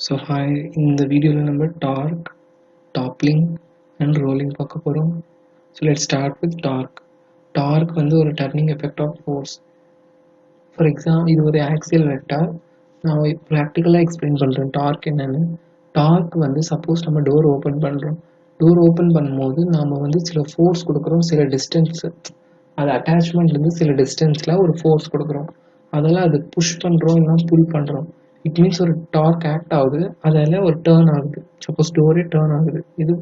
So hi, in the video number torque, toppling and rolling பார்க்க போறோம். So let's start with torque. Torque வந்து ஒரு turning effect of force. For example, இது ஒரு axial vector. நான் practically explain பண்றேன் torque என்னன்னு. Torque வந்து suppose நம்ம door open பண்றோம். Door open பண்ணும்போது நாம வந்து சில force கொடுக்குறோம், சில distance. அது attachmentல இருந்து சில distanceல ஒரு force கொடுக்குறோம். அதெல்லாம் அது push பண்றோம் இல்ல pull பண்றோம். It means ஒரு torque act ஆகுது, அதால ஒரு turn ஆகுது. Suppose door turn ஆகுது, இது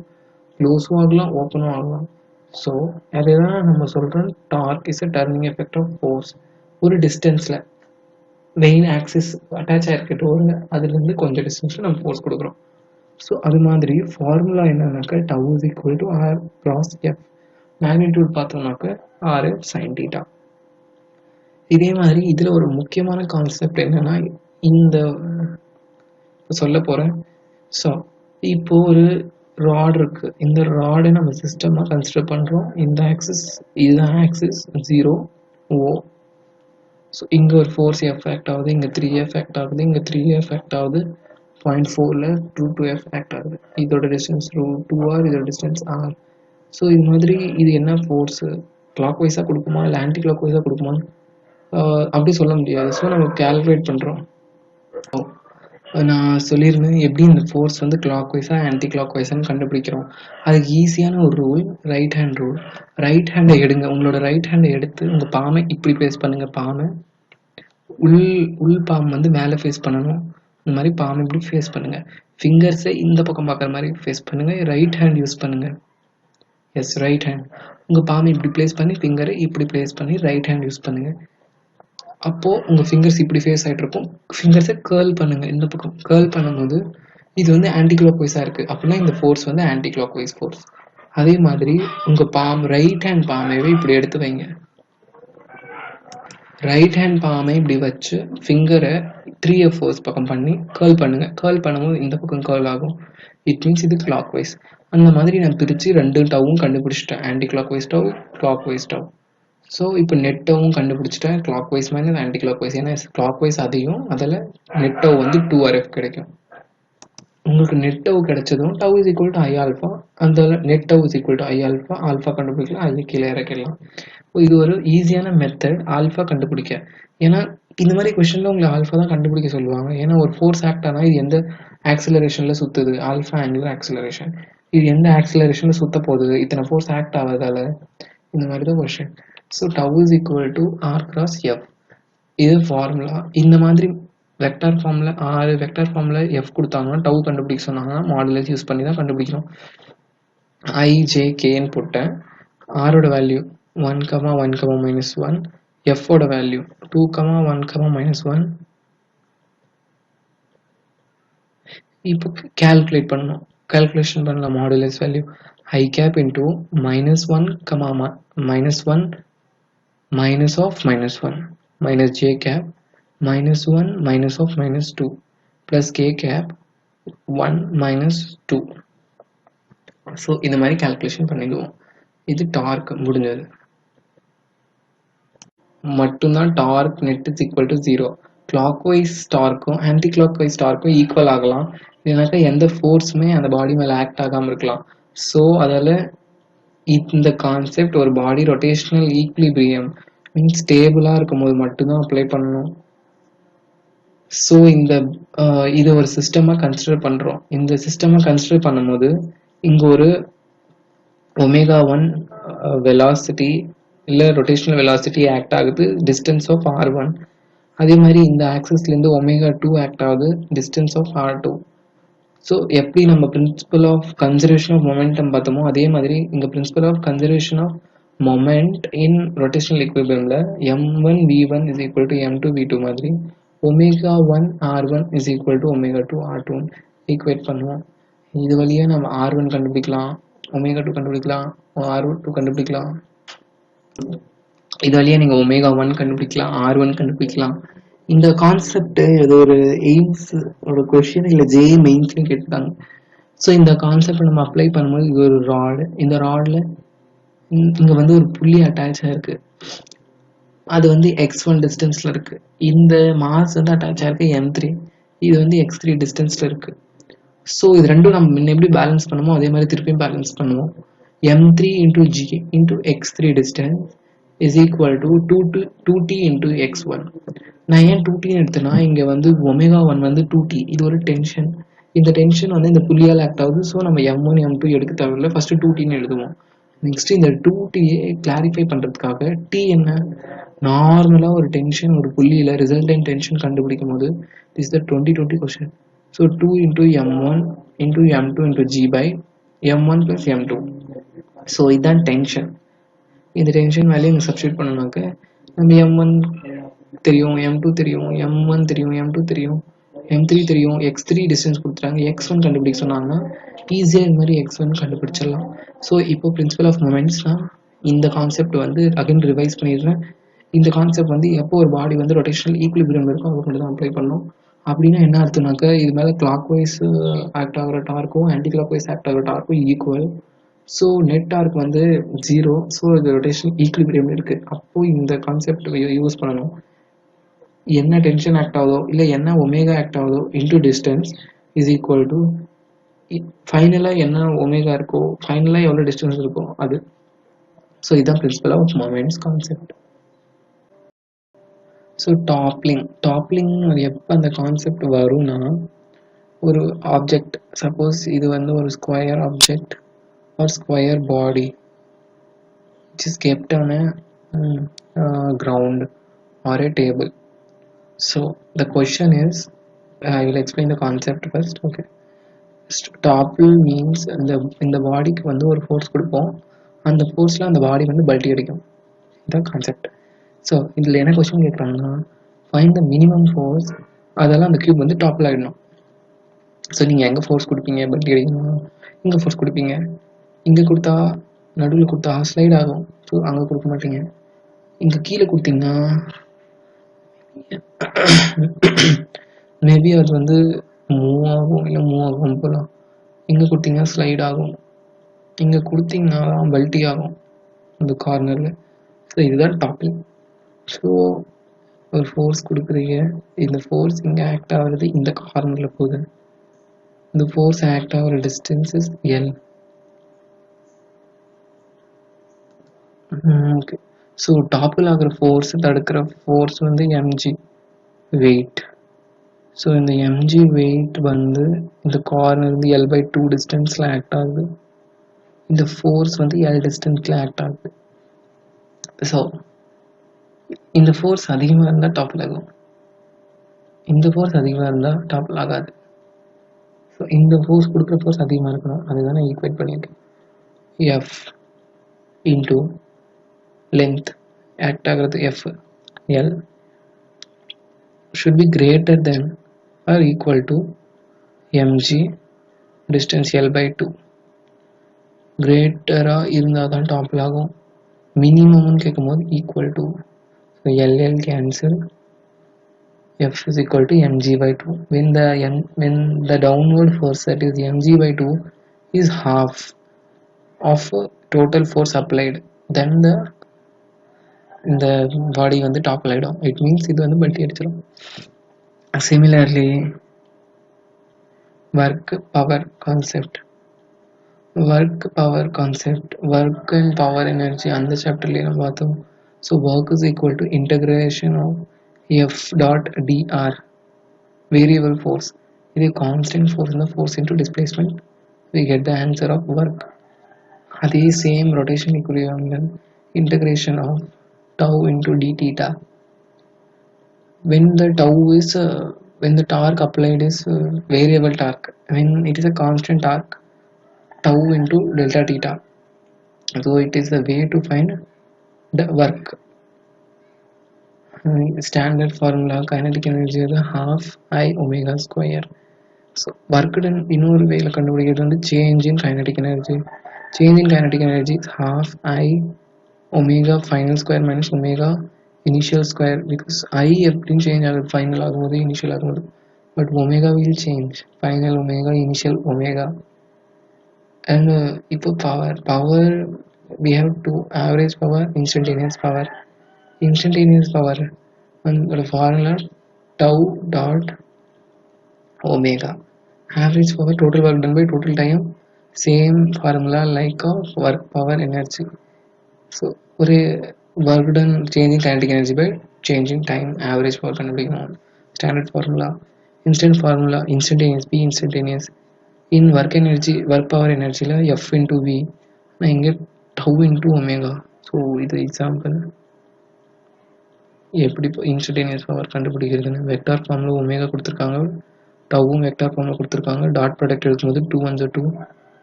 close ஆகலாம், open ஆகலாம். So அதுதான் நம்ம சொல்றோம் torque is a turning effect of force. ஒரு distanceல main axis attach ஆயிருக்க டோர்ல அதுல இருந்து கொஞ்சம் டிஸ்டன்ஸ்ல நம்ம ஃபோர்ஸ் கொடுக்குறோம். ஸோ அது மாதிரி ஃபார்முலா என்னன்னாக்கா tau is equal to r cross f. Magnitude பார்த்தோம்னாக்க r sin theta. இதே மாதிரி இதுல ஒரு முக்கியமான கான்செப்ட் என்னன்னா இந்த சொல்ல போறேன். ஸோ இப்போ ஒரு ராட் இருக்கு, இந்த ராடை நம்ம சிஸ்டமா கன்சிடர் பண்றோம். இந்த ஆக்சிஸ் இதுதான் ஆக்சிஸ் 0 O. ஸோ இங்கே ஒரு 4 ஆக்ட் ஆகுது, இங்கே 3 ஆக்ட் ஆகுது, இங்கே 3 ஆக்ட் ஆகுது, 0.4ல் 2 ஆக்ட் ஆகுது. இதோட டிஸ்டன்ஸ் 2r, இதோட டிஸ்டன்ஸ் r. ஸோ இது மாதிரி இது என்ன ஃபோர்ஸு கிளாக் வைஸாக கொடுக்குமா இல்லை ஆன்டி கிளாக் வைஸாக கொடுக்குமா அப்படி சொல்ல முடியாது. ஸோ நம்ம கேல்குலேட் பண்ணுறோம். நான் சொல்லியிருந்தேன் எப்படி இந்த ஃபோர்ஸ் வந்து கிளாக் வைஸாக ஆன்டி கிளாக் வைஸான்னு கண்டுபிடிக்கிறோம். அதுக்கு ஈஸியான ஒரு rule right hand rule. Right ஹேண்டை எடுங்க, உங்களோட ரைட் ஹேண்டை எடுத்து உங்கள் பாமை இப்படி ஃபேஸ் பண்ணுங்க. பாமை உள் பாம் வந்து மேலே ஃபேஸ் பண்ணணும். இந்த மாதிரி பாமை இப்படி ஃபேஸ் பண்ணுங்க. ஃபிங்கர்ஸை இந்த பக்கம் பார்க்குற மாதிரி ஃபேஸ் பண்ணுங்க. ரைட் ஹேண்ட் யூஸ் பண்ணுங்க. Yes, right hand. உங்கள் பாமை இப்படி பிளேஸ் பண்ணி ஃபிங்கரை இப்படி பிளேஸ் பண்ணி ரைட் ஹேண்ட் யூஸ் பண்ணுங்க. அப்போ உங்க ஃபிங்கர்ஸ் இப்படி ஃபேஸ் ஆகிட்டு இருக்கும். ஃபிங்கர்ஸை கேர்ள் பண்ணுங்க. இந்த பக்கம் கேர்ள் பண்ணும்போது இது வந்து ஆன்டி கிளாக் வைஸாக இருக்கு அப்படின்னா இந்த ஃபோர்ஸ் வந்து ஆன்டி கிளாக் வைஸ் ஃபோர்ஸ். அதே மாதிரி உங்க பாம் ரைட் ஹேண்ட் பாமையவே இப்படி எடுத்து வைங்க. ரைட் ஹேண்ட் பாமை இப்படி வச்சு ஃபிங்கரை 3f ஃபோர்ஸ் பக்கம் பண்ணி கேர்ள் பண்ணுங்க. கேர்ள் பண்ணும்போது இந்த பக்கம் கேர்ள் ஆகும். இட் மீன்ஸ் இது கிளாக் வைஸ். அந்த மாதிரி நான் பிரித்து 2 டவும் கண்டுபிடிச்சிட்டேன், anti clock wise tau, clock wise tau. So இப்போ நெட்டவும் கண்டுபிடிச்சிட்டேன், clockwise minus anticlockwise. ஏன்னா கிளாக் வைஸ் அதிகம், அதில் நெட்டவ் வந்து 2rf கிடைக்கும். உங்களுக்கு நெட்டவ் கிடைச்சதும் tau is equal to I alpha, அந்த net tau is equal to I alpha. Alpha கண்டுபிடிக்கலாம், ஐ கீழே இறக்கிடலாம். இது ஒரு ஈஸியான மெத்தட் ஆல்ஃபா கண்டுபிடிக்க. ஏன்னா இந்த மாதிரி கொஸ்டின்ல உங்களுக்கு ஆல்ஃபா தான் கண்டுபிடிக்க சொல்லுவாங்க. ஏன்னா ஒரு ஃபோர்ஸ் ஆக்ட் ஆனால் இது எந்த ஆக்சிலரேஷன்ல சுத்துது, ஆல்ஃபா ஆங்குலர் ஆக்சிலரேஷன். இது எந்த ஆக்சிலரேஷன்ல சுத்த போகுது, இத்தனை ஃபோர்ஸ் ஆக்ட் ஆகாதால, இந்த மாதிரி தான் question. So tau is equal to r cross F. இது ஃபார்முலா. இந்த மாதிரி வெக்டார் ஃபார்மில் வெக்டார் ஃபார்மில் எஃப் கொடுத்தாங்கன்னா டவ் கண்டுபிடிக்க சொன்னாங்கன்னா மாடுலஸ் யூஸ் பண்ணி தான் கண்டுபிடிக்கணும். IJKன்னு போட்டேன். ஆரோட வேல்யூ 1, 1, -1. எஃபோட வேல்யூ 2, 1, -1. இப்போ கேல்குலேட் பண்ணணும். கேல்குலேஷன் பண்ணலாம். Modulus value I cap into -1, -1 minus of -1 minus j cap -1 minus of -2 plus k cap 1 minus 2. So இந்த மாதிரி கால்குலேஷன் பண்ணிடுவோம். இது டார்க் முடிஞ்சது. மட்டும்தான் torque net is equal to 0. Clock wise டார்க்கும் ஆன்டி கிளாக் வைஸ் டார்க்கும் ஈக்குவல் ஆகலாம். இல்லைனாக்கா எந்த ஃபோர்ஸுமே அந்த பாடி மேலே ஆக்ட் ஆகாமல் இருக்கலாம். ஸோ அதில் இந்த கான்செப்ட் ஒரு பாடி ரொட்டேஷனல் ஈக்லிபிரியம் மீன்ஸ் ஸ்டேபிளாக இருக்கும்போது மட்டும்தான் அப்ளை பண்ணணும். ஸோ இது ஒரு சிஸ்டமாக கன்சிடர் பண்ணுறோம். இந்த சிஸ்டமாக கன்சிடர் பண்ணும்போது இங்கே ஒரு ω1 வெலாசிட்டி இல்லை ரொட்டேஷனல் வெலாசிட்டி ஆக்ட் ஆகுது, டிஸ்டன்ஸ் ஆஃப் r1. அதே மாதிரி இந்த ஆக்சிஸ்லேருந்து ω2 ஆக்ட் ஆகுது, டிஸ்டன்ஸ் ஆஃப் r2. ஸோ எப்படி நம்ம principle of conservation of momentum பார்த்தோமோ அதே மாதிரி இங்கே principle of conservation of moment in rotational ஈக்விலிபிரியம்ல m1 v1 is equal to m2 v2 மாதிரி ω1 r1 is equal to ω2 r2 equate பண்ணுவோம். இது வழியாக நம்ம r1 கண்டுபிடிக்கலாம், ω2 கண்டுபிடிக்கலாம், r2 கண்டுபிடிக்கலாம். இது வழியாக நீங்கள் ω1 கண்டுபிடிக்கலாம், r1 கண்டுபிடிக்கலாம். இந்த கான்செப்ட் இது ஒரு எய்ம்ஸ் ஒரு கொஸ்டின் இல்லை ஜே மெயின்ஸ்லையும் கேட்டுட்டாங்க. ஸோ இந்த கான்செப்ட் நம்ம அப்ளை பண்ணும்போது இது ஒரு ராடு. இந்த ராடில் இங்கே வந்து ஒரு புள்ளி அட்டாச் ஆயிருக்கு, அது வந்து x1 டிஸ்டன்ஸில் இருக்குது. இந்த மாஸ் வந்து அட்டாச் ஆயிருக்கு m3. இது வந்து x3 டிஸ்டன்ஸில் இருக்குது. ஸோ இது ரெண்டும் நம்ம முன்ன எப்படி பேலன்ஸ் பண்ணுமோ அதே மாதிரி திருப்பியும் பேலன்ஸ் பண்ணுவோம். m3 into g into x3 distance is equal to 2t into x1. நான் ஏன் 2t எடுத்தேன்னா இங்கே வந்து ஒமேகா 1 வந்து 2t, இது ஒரு டென்ஷன். இந்த டென்ஷன் வந்து இந்த புள்ளியால் ஆக்ட் ஆகுது. ஸோ நம்ம m1 m2 எடுக்க தேவையில்லை, ஃபஸ்ட்டு 2tன்னு எழுதுவோம். நெக்ஸ்ட் இந்த 2tயை கிளாரிஃபை பண்ணுறதுக்காக t என்ன, நார்மலாக ஒரு டென்ஷன் ஒரு புள்ளியில் ரிசல்டன்ட் டென்ஷன் கண்டுபிடிக்கும் போது is the 2020 question. So 2 into m1 into m2 into g by m1 plus m2. So இதுதான் டென்ஷன். இந்த டென்ஷன் வேல்யூ இங்கே சப்ஸ்டியூட் பண்ணனாக்க நம்ம m1 தெரியும், m2 தெரியும், m1 தெரியும், m2 தெரியும், m3 தெரியும், x3 டிஸ்டன்ஸ் கொடுத்துட்டாங்க, x1 கண்டுபிடிக்க சொன்னாங்கன்னா ஈஸியாக இது மாதிரி x1 கண்டுபிடிச்சிடலாம். ஸோ இப்போ பிரின்சிபல் ஆஃப் மொமெண்ட்ஸ்னால் இந்த கான்செப்ட் வந்து அகைன் ரிவைஸ் பண்ணிடுறேன். இந்த கான்செப்ட் வந்து எப்போ ஒரு பாடி வந்து ரொட்டேஷனல் ஈக்குலிபிரியம் இருக்கும் அதை மட்டும் தான் அப்ளை பண்ணணும். அப்படின்னா என்ன அர்த்தம்னாக்க இது மேலே கிளாக் வைஸ் ஆக்ட் ஆகிற டார்க்கும் ஆன்டி கிளாக் வைஸ் ஆக்ட் ஆகிற டார்க்கும் ஈக்குவல். ஸோ நெட் டார்க் வந்து 0. ஸோ இது ரொட்டேஷனல் ஈக்குலிபிரியம் இருக்குது. அப்போது இந்த கான்செப்ட் யூஸ் பண்ணணும். என்ன டென்ஷன் ஆக்ட் ஆகுதோ இல்லை என்ன ஒமேகா ஆக்ட் ஆகுதோ into distance is equal to ஃபைனலாக என்ன ஒமேகா இருக்கோ ஃபைனலாக எவ்வளோ டிஸ்டன்ஸ் இருக்கோ அது. ஸோ இதுதான் principle of moments concept. So toppling அது எப்போ அந்த கான்செப்ட் வரும்னா ஒரு ஆப்ஜெக்ட், சப்போஸ் இது வந்து ஒரு square object or square body which is kept on a ground or a table. So the question is, I will explain the concept first. Okay, topple means இந்த பாடிக்கு வந்து ஒரு ஃபோர்ஸ் கொடுப்போம், அந்த ஃபோர்ஸில் அந்த பாடி வந்து பல்ட்டி அடிக்கும். இதுதான் கான்செப்ட். ஸோ இதில் என்ன கொஸ்டின் கேட்குறாங்கன்னா ஃபைண்ட் த மினிமம் ஃபோர்ஸ், அதெல்லாம் அந்த கியூப் வந்து டாப்பில் ஆகிடணும். ஸோ நீங்கள் எங்கே ஃபோர்ஸ் கொடுப்பீங்க, பல்ட்டி அடிக்கணும், இங்கே ஃபோர்ஸ் கொடுப்பீங்க, இங்கே கொடுத்தா நடுவில் கொடுத்தா ஸ்லைட் ஆகும், ஸோ அங்கே கொடுக்க மாட்டீங்க. இங்கே கீழே கொடுத்தீங்கன்னா மேபி அது வந்து மூவ் ஆகும் இல்லை மூவ் ஆகும் போகலாம். இங்கே கொடுத்தீங்கன்னா ஸ்லைட் ஆகும், இங்கே கொடுத்தீங்கன்னா தான் பல்ட்டி ஆகும் அந்த கார்னரில். ஸோ இதுதான் டாப்பிங். ஸோ ஒரு ஃபோர்ஸ் கொடுக்குறீங்க, இந்த ஃபோர்ஸ் இங்கே ஆக்ட் ஆகிறது இந்த கார்னரில் போகுது, இந்த ஃபோர்ஸ் ஆக்ட் ஆகிற distance is L. Okay, so டாப்பில் ஆகிற ஃபோர்ஸ் தடுக்கிற ஃபோர்ஸ் வந்து எம்ஜி வெயிட். ஸோ இந்த எம்ஜி வெயிட் வந்து இந்த கார்னர் வந்து L/2 டிஸ்டன்ஸில் ஆக்ட் ஆகுது, இந்த ஃபோர்ஸ் வந்து L டிஸ்டன்ஸில் ஆக்ட் ஆகுது. ஸோ இந்த ஃபோர்ஸ் அதிகமாக இருந்தால் டாப்பில் ஆகும், இந்த ஃபோர்ஸ் அதிகமாக இருந்தால் டாப்பில் ஆகாது. ஸோ இந்த ஃபோர்ஸ் கொடுக்குற ஃபோர்ஸ் அதிகமாக இருக்கணும், அதுதான் நான் ஈக்குவேட் பண்ணியிருக்கேன். எஃப் இன்டூ லென்த் ஆக்ட் ஆகிறது F L should be greater than or equal to mg distance L/2. கிரேட்டராக இருந்தால் தான் டாப்பில் ஆகும். மினிமம்னு கேட்கும் போது equal to, so LL cancel, F is equal to mg/2. When the downward force, that is mg/2, is half of total force applied, then இந்த பாடி வந்து டாப்பில் ஆகிடும். இட் மீன்ஸ் இது வந்து பல்ட்டி அடிச்சிடும். Similarly work power concept, work and power energy அந்த சாப்டர்லேயே நம்ம பார்த்தோம். So work is equal to integration of F dot d r, variable force. இது கான்ஸ்டன்ட் ஃபோர்ஸ் இந்த force into displacement, we get the answer of work. அதே same rotation equilibrium integration of tau into d theta. When the torque applied is variable torque, when it is a constant torque, tau into delta theta. So it is the way to find the work. Standard formula kinetic energy is half I omega square. So work done இன்னொரு வேல கண்டுபிடிக்கிறது வந்து change in kinetic energy. Change in kinetic energy is half I omega final square minus omega initial square, because I எப்படின்னு change ஆகுது final ஆகும்போது initial ஆகும்போது, but omega will change, final omega initial omega. And இப்போ power we have to average power, instantaneous power அதோட formula tau dot omega. Average power, total work done by total time, same formula like of work power energy. So ஒரு work done changing kinetic energy by changing time, average power கண்டுபிடிக்கணும். Standard formula, instantaneous, P instantaneous. In work energy, work power energy ல F into V, நான் இங்கே tau into omega. So இது example எப்படி instantaneous power கண்டுபிடிக்கிறதுன்னு. Vector ஃபார்மில் omega கொடுத்துருக்காங்க, டவும் vector ஃபார்மில் கொடுத்துருக்காங்க. டாட் ப்ராடக்ட் எடுக்கும்போது 2 1 2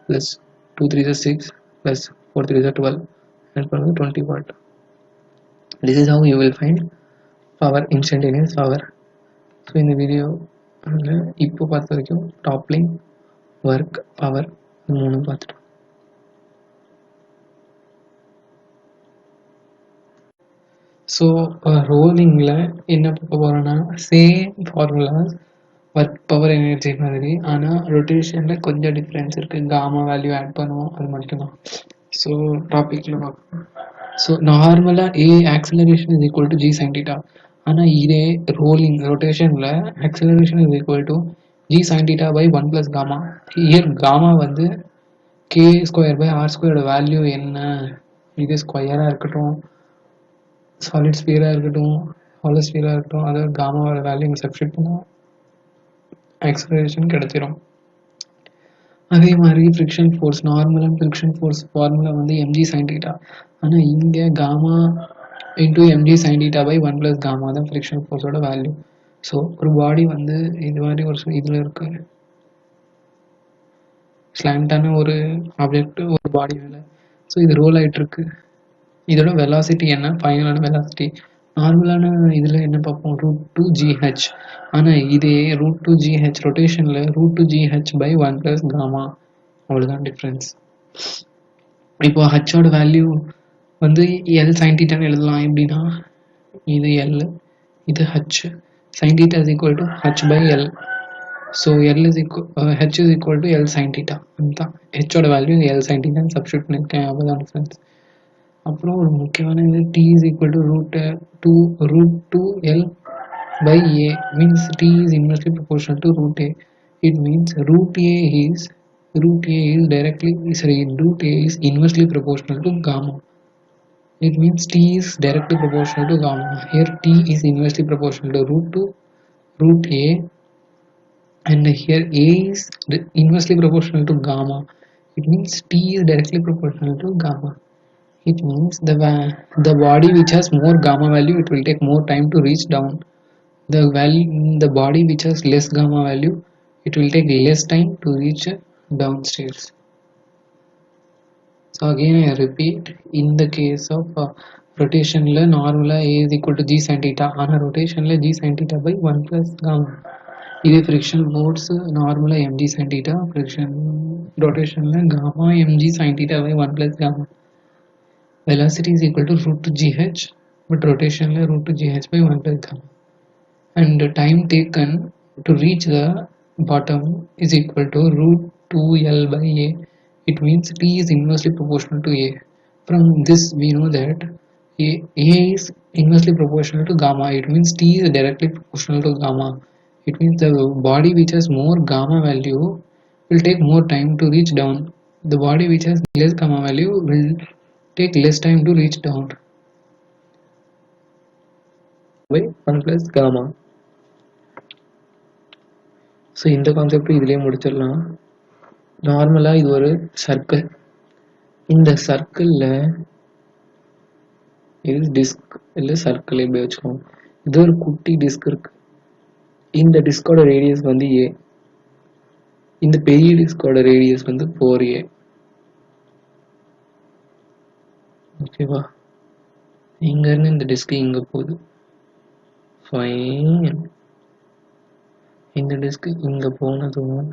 ப்ளஸ் 2 3 6 ப்ளஸ் 4 3 12 ஆட் பண்ணும்போது 20 what. This is how you will find power, instantaneous power. So இந்த வீடியோ இப்போ பார்த்த வரைக்கும் டாப்லிங், ஒர்க், பவர் மூணும் பார்த்துட்டோம். ஸோ ரோலிங்கில் என்ன பார்க்க போகிறோன்னா same formulas work power energy மாதிரி, ஆனால் ரொட்டேஷனில் கொஞ்சம் டிஃப்ரென்ஸ் இருக்குது. காமா வேல்யூ ஆட் பண்ணுவோம், அது மட்டும்தான். ஸோ டாப்பிக்கில் பார்ப்போம். ஸோ நார்மலாக a acceleration is equal to g sine theta, ஆனால் இதே ரோலிங் ரொட்டேஷனில் acceleration is equal to g sine theta by 1 + gamma. Here gamma வந்து கே ஸ்கொயர் பை ஆர் ஸ்கொயரோட வேல்யூ என்ன, இது ஸ்கொயராக இருக்கட்டும், சாலிட் ஸ்பியராக இருக்கட்டும், ஹாலோ ஸ்பியராக இருக்கட்டும், அதாவது காமாவோட வேல்யூ இங்கே சப்ஸ்டிட் பண்ணால் ஆக்சிலரேஷன் கிடைச்சிரும். அதே மாதிரி ஃப்ரிக்ஷன் ஃபோர்ஸ், நார்மலான ஃப்ரிக்ஷன் ஃபோர்ஸ் ஃபார்முலா வந்து mg sin θ, ஆனால் இங்கே gamma into mg sin θ by 1 + gamma தான் ஃப்ரிக்ஷன் ஃபோர்ஸோட வேல்யூ. ஸோ ஒரு பாடி வந்து இது மாதிரி ஒரு இதில் இருக்கு, ஸ்லாண்டான ஒரு ஆப்ஜெக்ட் ஒரு பாடி மேலே. ஸோ இது ரோல் ஆகிட்டு இருக்கு. இதோட வெலாசிட்டி என்ன, ஃபைனலான வெலாசிட்டி. நார்மலான இதில் என்ன பார்ப்போம், √2gh, ஆனால் இதே √2gh ரொட்டேஷனில் √2gh பை 1 + காமா, அவ்வளோதான் டிஃப்ரென்ஸ். இப்போ ஹச்சோட வேல்யூ வந்து எல் சைன் தீட்டான்னு எழுதலாம். எப்படின்னா இது எல், இது H, sine theta is equal to H by L. So L is H is equal to L sine theta. அதுதான் ஹெச்சோட வேல்யூ எல் சைன் தீட்டான்னு சப்ஸ்டியூட் பண்ணியிருக்கேன், அவ்வளோதான் டிஃப்ரென்ஸ். அப்புறம் ஒரு முக்கியமான இது t is equal to √2l by a, means t is inversely proportional to √a. It means √a is inversely proportional to gamma. It means t is directly proportional to gamma. Here t is inversely proportional to √2 √a, and here a is inversely proportional to gamma. It means t is directly proportional to gamma. It means the body which has more gamma value, it will take more time to reach down. The body which has less gamma value, it will take less time to reach downstairs. So again I repeat, in the case of rotation la normal a is equal to g sin theta, ana rotation la g sin theta by 1 + gamma. This friction force normal mg sin theta, friction rotation la gamma mg sin theta by 1 + gamma. Velocity is equal to √2gh, but rotation la √2gh by 1 + gamma. And the time taken to reach the bottom is equal to √2l by a. It means t is inversely proportional to a. From this we know that a is inversely proportional to gamma. It means t is directly proportional to gamma. It means the body which has more gamma value will take more time to reach down. The body which has less gamma value will take less time to reach down by 1 + gamma. So இந்த concept இதுலேயே முடிச்சிடலாம். நார்மலாக இது ஒரு circle, இந்த சர்க்கிளில் இது disk இல்லை சர்க்கிள் எப்படி வச்சுக்கோங்க. இது ஒரு குட்டி டிஸ்க் இருக்கு. இந்த டிஸ்கோட ரேடியஸ் வந்து ஏ, இந்த பெரிய டிஸ்கோட ரேடியஸ் வந்து 4a. ஓகேவா, இங்கேருந்து இந்த டிஸ்க் இங்கே போகுது, ஃபைன். இந்த டிஸ்க் இங்கே போனதும்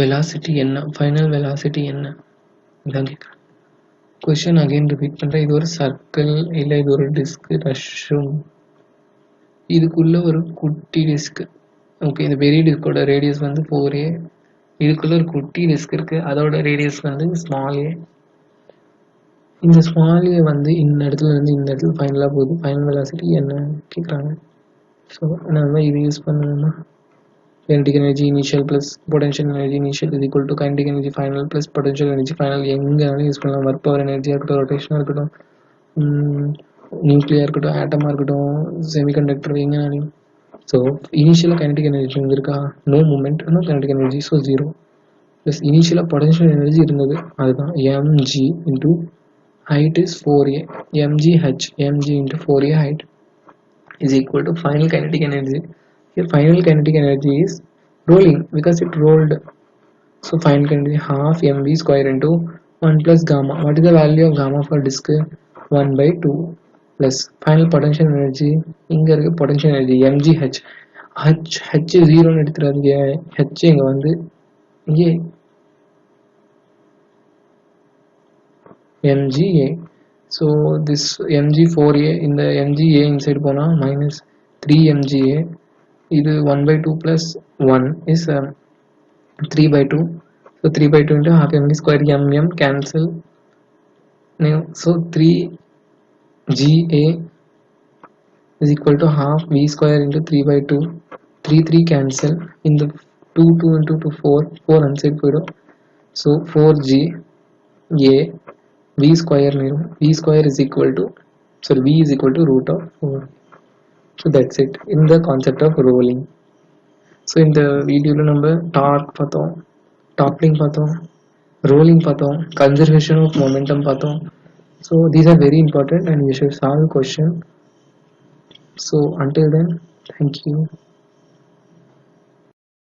வெலாசிட்டி என்ன, ஃபைனல் வெலாசிட்டி என்ன இதான் கேட்குறேன். கொஸ்டின் அகைன் ரிப்பீட் பண்ணுறேன். இது ஒரு சர்க்கிள் இல்லை இது ஒரு டிஸ்க் ரஷ்ஷும், இதுக்குள்ள ஒரு குட்டி டிஸ்க். ஓகே, இந்த பெரிய டிஸ்கோட ரேடியஸ் வந்து 4a, இதுக்குள்ள ஒரு குட்டி டிஸ்க் இருக்குது, அதோட ரேடியஸ் வந்து ஸ்மால் a. இந்த ஸ்மால் a வந்து இந்த இடத்துல இருந்து இந்த இடத்துல ஃபைனலாக போகுது. ஃபைனல் வெலாசிட்டி என்ன கேட்குறாங்க. ஸோ நம்ம இது யூஸ் பண்ணணும்னா kinetic energy initial plus potential energy initial is equal to kinetic energy final plus potential energy final. எங்கனாலும் யூஸ் பண்ணலாம். ஒர்க் பவர் எனர்ஜியாக இருக்கட்டும், ரொட்டேஷனாக இருக்கட்டும், நியூக்ளியாக இருக்கட்டும், ஆட்டமாக இருக்கட்டும், செமிகண்டக்டர் எங்கனாலையும். ஸோ இனிஷியலாக kinetic energy இருக்கா, no moment, no kinetic energy, so zero. Plus இனிஷியலாக பொட்டன்ஷியல் எனர்ஜி இருந்தது, அதுதான் mg into height is 4a, mg into 4a height is equal to final kinetic energy. Here final kinetic energy is rolling because it rolled. So final kinetic half mv square into 1 plus gamma. What is the value of gamma for disk? 1 by 2 plus final potential energy. இங்க இருக்க potential energy mgh. h 0 ன்னு எடுத்துறாதீங்க. h இங்க வந்து இங்கே mga. So this mg4a in the mga inside போனா minus 3 mga. இது 1 by 2 plus 1 is 3 by 2. So 3 by 2 into half mv square, mm cancel. Now, so 3ga is equal to half v square into 3 by 2. 3 cancel. In the 2 into 2 4 inside போயிடும். So 4ga v square v square is equal to, sorry, v is equal to root of 4. So that's it in the concept of rolling. So in the video நம்ம dark பார்த்தோம், toppling பார்த்தோம், rolling பார்த்தோம், conservation of momentum பார்த்தோம். So these are very important and you should solve question. So until then, thank you.